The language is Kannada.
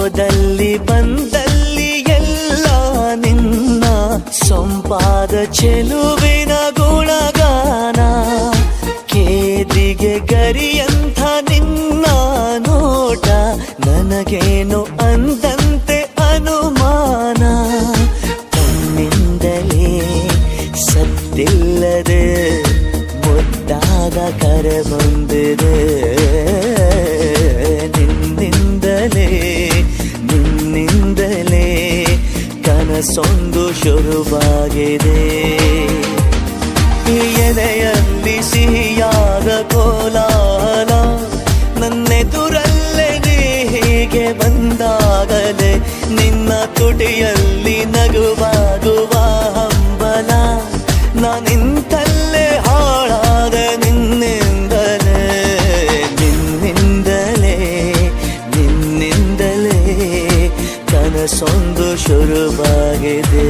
ಹೋದಲ್ಲಿ ಬಂದಲ್ಲಿ ಎಲ್ಲ ನಿನ್ನ ಸೊಂಪಾದ ಚೆಲುವಿನ ಗುಣಗಾನ. ಕೇದಿಗೆ ಗರಿಯಂಥ ನಿನ್ನ ನೋಟ ನನಗೇನು ಅಂದಂತೆ ಅನುಮಾನ. ತನ್ನಿಂದಲೇ ಸತ್ತಿಲ್ಲದೆ ಮುದ್ದಾದ ಕರೆ ಬಂದಿದೆ. ನಿನ್ನಿಂದಲೇ ಕನಸೊಂದು ಶುರುವಾಗಿದೆ. ಎದೆಯಲ್ಲಿ ಸಿಹಿಯಾದ ಕೋಲಾಹಲ ನನ್ನೆದುರಲ್ಲೇ ನೀ ಹೀಗೆ ಬಂದಾಗಲೇ ನಿನ್ನ ತುಟಿಯಲ್ಲಿ ನಗುವಾಗುವ ಹಂಬಲ. ನಾನಿಂತಲ್ಲೇ ಹಾಳಾದ ನಿನ್ನಿಂದಲೇ ಕನಸೊಂದು ಶುರುವಾಗಿದೆ.